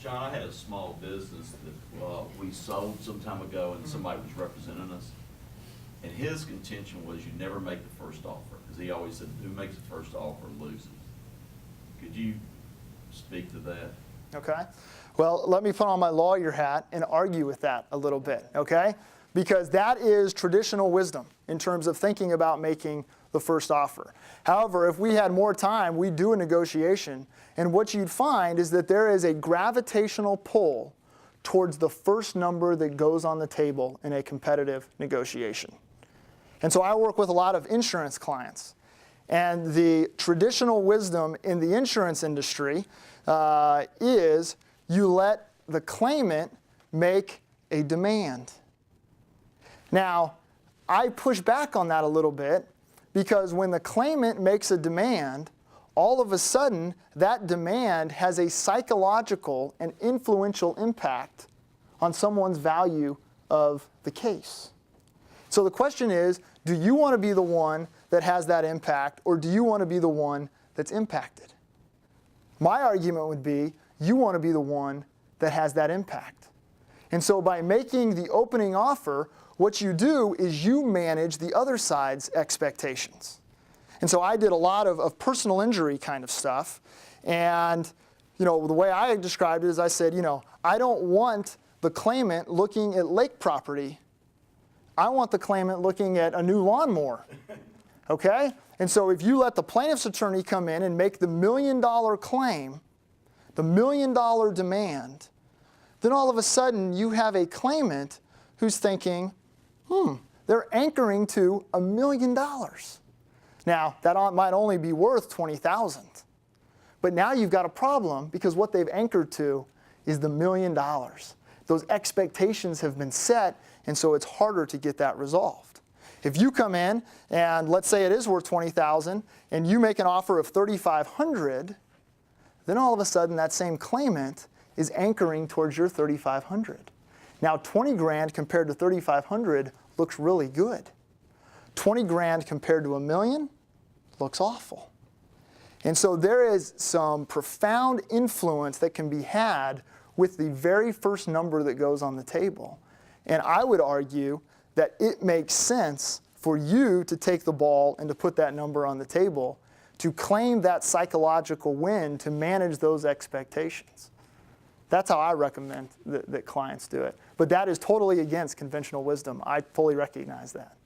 John, I had a small business that we sold some time ago, and somebody was representing us. And his contention was you never make the first offer, because he always said, who makes the first offer loses. Could you speak to that? Okay. Well, let me put on my lawyer hat and argue with that a little bit, okay? Because that is traditional wisdom in terms of thinking about making the first offer. However, if we had more time, we'd do a negotiation, and what you'd find is that there is a gravitational pull towards the first number that goes on the table in a competitive negotiation. And so I work with a lot of insurance clients, and the traditional wisdom in the insurance industry is you let the claimant make a demand. Now, I push back on that a little bit, because when the claimant makes a demand, all of a sudden that demand has a psychological and influential impact on someone's value of the case. So the question is, do you want to be the one that has that impact, or do you want to be the one that's impacted? My argument would be, you want to be the one that has that impact. And so by making the opening offer, what you do is you manage the other side's expectations. And so I did a lot of personal injury kind of stuff. And the way I described it is I said, I don't want the claimant looking at lake property. I want the claimant looking at a new lawnmower. Okay? And so if you let the plaintiff's attorney come in and make the $1 million claim, the $1 million demand, then all of a sudden you have a claimant who's thinking, they're anchoring to $1 million. Now, that might only be worth $20,000. But now you've got a problem, because what they've anchored to is the $1 million. Those expectations have been set, and so it's harder to get that resolved. If you come in and let's say it is worth $20,000 and you make an offer of $3,500, then all of a sudden that same claimant is anchoring towards your $3,500. Now 20 grand compared to 3,500 looks really good. 20 grand compared to $1 million looks awful. And so there is some profound influence that can be had with the very first number that goes on the table. And I would argue that it makes sense for you to take the ball and to put that number on the table, to claim that psychological win, to manage those expectations. That's how I recommend that clients do it. But that is totally against conventional wisdom. I fully recognize that.